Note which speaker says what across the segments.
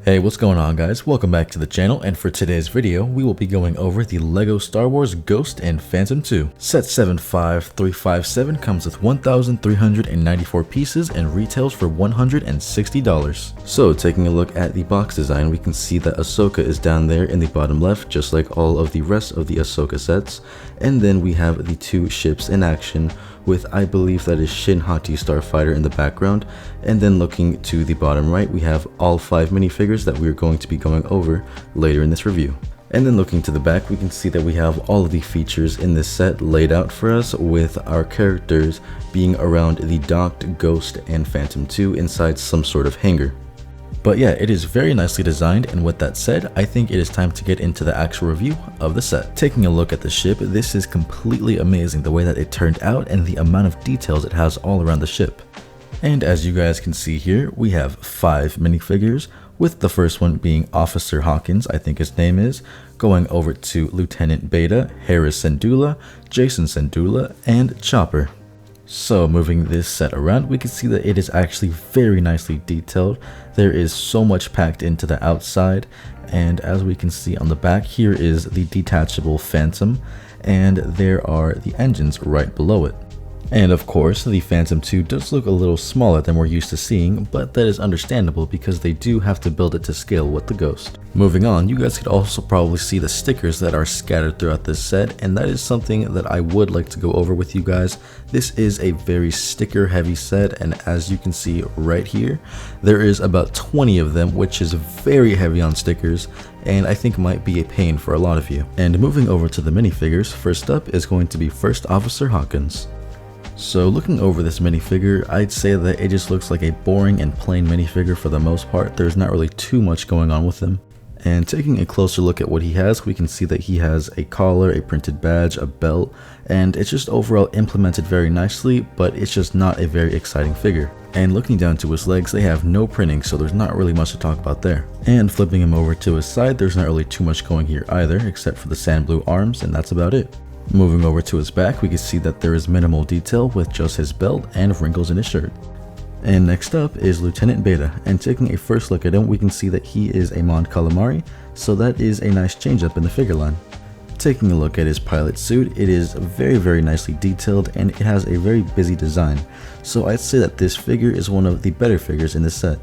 Speaker 1: Hey, what's going on guys? Welcome back to the channel, and for today's video, we will be going over the LEGO Star Wars Ghost and Phantom 2. Set 75357 comes with 1,394 pieces and retails for $160. So taking a look at the box design, we can see that Ahsoka is down there in the bottom left, just like all of the rest of the Ahsoka sets. And then we have the two ships in action with, I believe that is Shin Hati Starfighter in the background. And then looking to the bottom right, we have all 5 minifigures that we're going to be going over later in this review. And then looking to the back, we can see that we have all of the features in this set laid out for us, with our characters being around the docked Ghost and Phantom 2 inside some sort of hangar. But yeah, it is very nicely designed, and with that said, I think it is time to get into the actual review of the set. Taking a look at the ship, this is completely amazing the way that it turned out and the amount of details it has all around the ship. And as you guys can see here, we have 5 minifigures, with the first one being Officer Hawkins, I think his name is, going over to Lieutenant Beta, Hera Syndulla, Jacen Syndulla, and Chopper. So moving this set around, we can see that it is actually very nicely detailed. There is so much packed into the outside, and as we can see on the back, here is the detachable Phantom, and there are the engines right below it. And of course, the Phantom 2 does look a little smaller than we're used to seeing, but that is understandable because they do have to build it to scale with the Ghost. Moving on, you guys could also probably see the stickers that are scattered throughout this set, and that is something that I would like to go over with you guys. This is a very sticker heavy set, and as you can see right here, there is about 20 of them, which is very heavy on stickers, and I think might be a pain for a lot of you. And moving over to the minifigures, first up is going to be First Officer Hawkins. So looking over this minifigure, I'd say that it just looks like a boring and plain minifigure for the most part. There's not really too much going on with him. And taking a closer look at what he has, we can see that he has a collar, a printed badge, a belt, and it's just overall implemented very nicely, but it's just not a very exciting figure. And looking down to his legs, they have no printing, so there's not really much to talk about there. And flipping him over to his side, there's not really too much going here either, except for the sand blue arms, and that's about it. Moving over to his back, we can see that there is minimal detail with just his belt and wrinkles in his shirt. And next up is Lieutenant Beta, and taking a first look at him, we can see that he is a Mon Calamari, so that is a nice change up in the figure line. Taking a look at his pilot suit, it is very nicely detailed and it has a very busy design, so I'd say that this figure is one of the better figures in this set.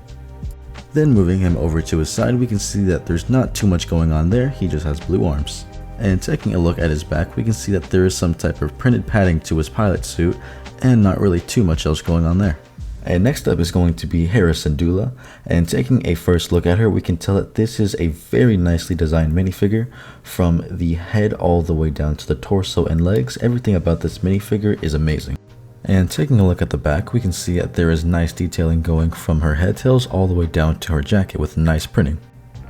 Speaker 1: Then moving him over to his side, we can see that there's not too much going on there, he just has blue arms. And taking a look at his back, we can see that there is some type of printed padding to his pilot suit, and not really too much else going on there. And next up is going to be Hera Syndulla, and taking a first look at her, we can tell that this is a very nicely designed minifigure. From the head all the way down to the torso and legs, everything about this minifigure is amazing. And taking a look at the back, we can see that there is nice detailing going from her head tails all the way down to her jacket with nice printing.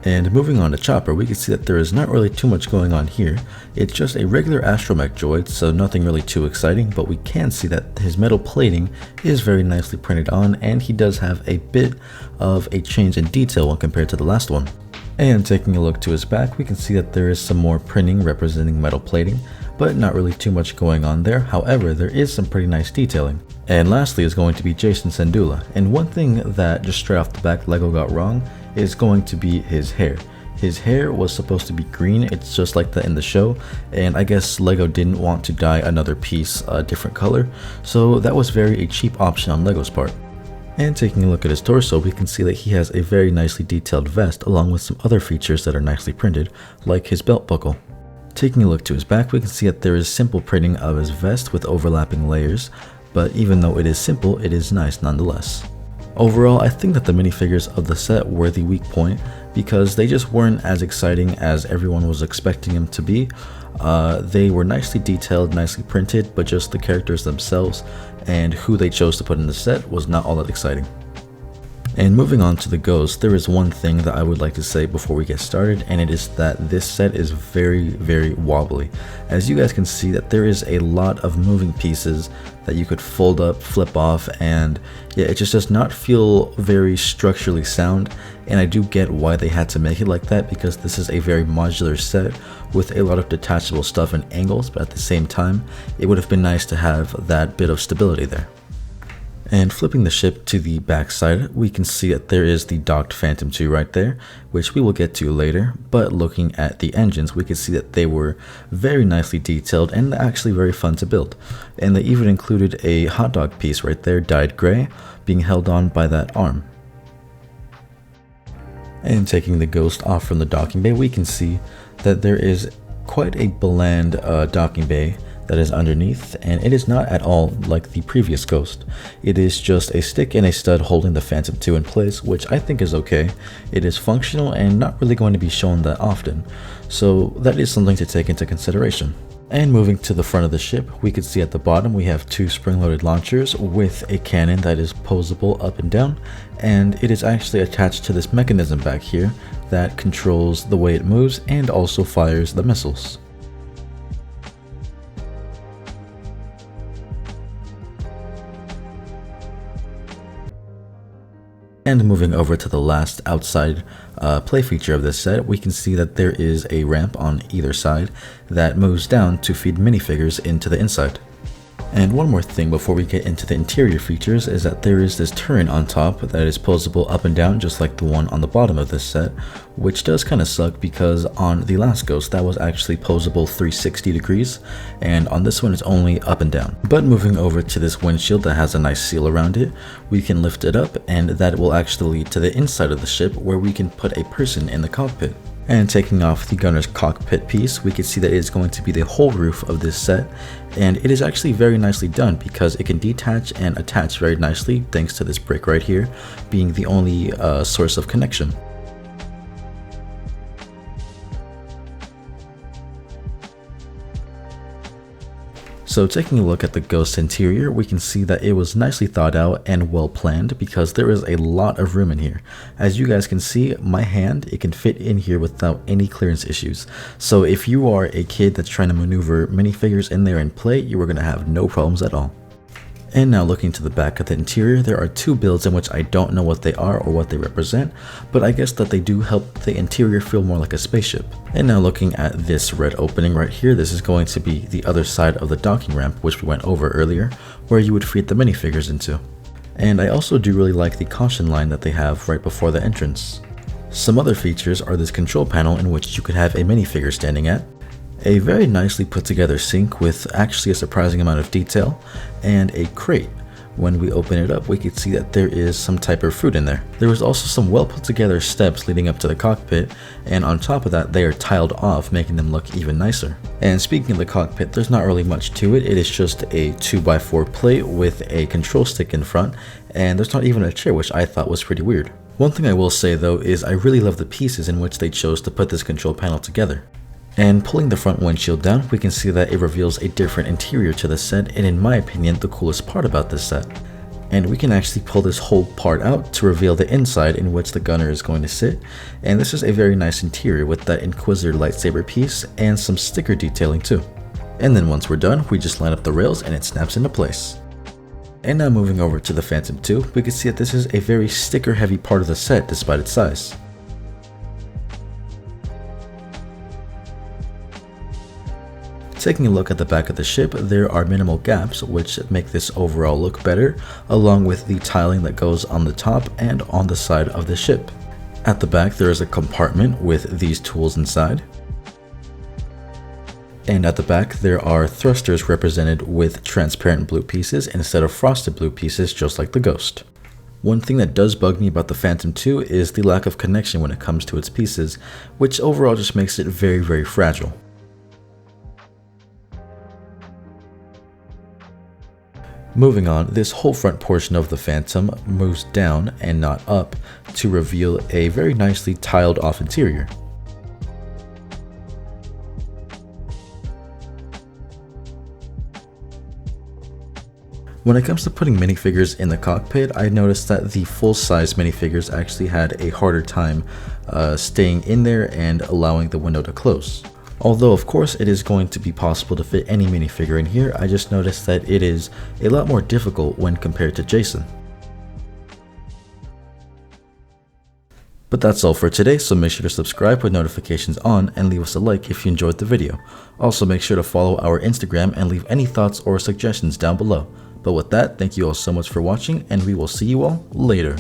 Speaker 1: And moving on to Chopper, we can see that there is not really too much going on here. It's just a regular astromech droid, so nothing really too exciting, but we can see that his metal plating is very nicely printed on, and he does have a bit of a change in detail when compared to the last one. And taking a look to his back, we can see that there is some more printing representing metal plating, but not really too much going on there. However, there is some pretty nice detailing. And lastly is going to be Jacen Syndulla, and one thing that just straight off the back LEGO got wrong is going to be his hair. His hair was supposed to be green, it's just like that in the show, and I guess LEGO didn't want to dye another piece a different color, so that was a cheap option on LEGO's part. And taking a look at his torso, we can see that he has a very nicely detailed vest along with some other features that are nicely printed, like his belt buckle. Taking a look to his back, we can see that there is simple printing of his vest with overlapping layers, but even though it is simple, it is nice nonetheless. Overall, I think that the minifigures of the set were the weak point because they just weren't as exciting as everyone was expecting them to be. They were nicely detailed, nicely printed, but just the characters themselves and who they chose to put in the set was not all that exciting. And moving on to the Ghost, there is one thing that I would like to say before we get started, and it is that this set is very wobbly. As you guys can see, that there is a lot of moving pieces that you could fold up, flip off, and yeah, it just does not feel very structurally sound. And I do get why they had to make it like that, because this is a very modular set with a lot of detachable stuff and angles, but at the same time, it would have been nice to have that bit of stability there. And flipping the ship to the back side, we can see that there is the docked Phantom 2 right there, which we will get to later. But looking at the engines, we can see that they were very nicely detailed and actually very fun to build. And they even included a hot dog piece right there, dyed gray, being held on by that arm. And taking the Ghost off from the docking bay, we can see that there is quite a bland docking bay that is underneath, and it is not at all like the previous Ghost. It is just a stick and a stud holding the Phantom 2 in place, which I think is okay. It is functional and not really going to be shown that often, so that is something to take into consideration. And moving to the front of the ship, we can see at the bottom we have two spring-loaded launchers with a cannon that is posable up and down, and it is actually attached to this mechanism back here that controls the way it moves and also fires the missiles. And moving over to the last outside play feature of this set, we can see that there is a ramp on either side that moves down to feed minifigures into the inside. And one more thing before we get into the interior features is that there is this turret on top that is posable up and down just like the one on the bottom of this set, which does kind of suck because on the last Ghost that was actually posable 360 degrees, and on this one it's only up and down. But moving over to this windshield that has a nice seal around it, we can lift it up and that will actually lead to the inside of the ship where we can put a person in the cockpit. And taking off the gunner's cockpit piece, we can see that it is going to be the whole roof of this set, and it is actually very nicely done because it can detach and attach very nicely thanks to this brick right here being the only source of connection. So taking a look at the Ghost interior, we can see that it was nicely thought out and well planned because there is a lot of room in here. As you guys can see, my hand, it can fit in here without any clearance issues. So if you are a kid that's trying to maneuver minifigures in there and play, you are going to have no problems at all. And now looking to the back of the interior, there are two builds in which I don't know what they are or what they represent, but I guess that they do help the interior feel more like a spaceship. And now looking at this red opening right here, this is going to be the other side of the docking ramp which we went over earlier, where you would feed the minifigures into. And I also do really like the caution line that they have right before the entrance. Some other features are this control panel in which you could have a minifigure standing at, a very nicely put together sink with actually a surprising amount of detail, and a crate. When we open it up, we can see that there is some type of fruit in there. There was also some well put together steps leading up to the cockpit, and on top of that they are tiled off, making them look even nicer. And speaking of the cockpit, there's not really much to it. It is just a 2x4 plate with a control stick in front, and there's not even a chair, which I thought was pretty weird. One thing I will say though is I really love the pieces in which they chose to put this control panel together. And pulling the front windshield down, we can see that it reveals a different interior to the set, and in my opinion, the coolest part about this set. And we can actually pull this whole part out to reveal the inside in which the gunner is going to sit, and this is a very nice interior with that Inquisitor lightsaber piece and some sticker detailing too. And then once we're done, we just line up the rails and it snaps into place. And now moving over to the Phantom 2, we can see that this is a very sticker heavy part of the set despite its size. Taking a look at the back of the ship, there are minimal gaps which make this overall look better, along with the tiling that goes on the top and on the side of the ship. At the back there is a compartment with these tools inside. And at the back there are thrusters represented with transparent blue pieces instead of frosted blue pieces just like the Ghost. One thing that does bug me about the Phantom 2 is the lack of connection when it comes to its pieces, which overall just makes it very fragile. Moving on, this whole front portion of the Phantom moves down and not up to reveal a very nicely tiled off interior. When it comes to putting minifigures in the cockpit, I noticed that the full-size minifigures actually had a harder time staying in there and allowing the window to close. Although of course it is going to be possible to fit any minifigure in here, I just noticed that it is a lot more difficult when compared to Jason. But that's all for today, so make sure to subscribe with notifications on and leave us a like if you enjoyed the video. Also make sure to follow our Instagram and leave any thoughts or suggestions down below. But with that, thank you all so much for watching, and we will see you all later.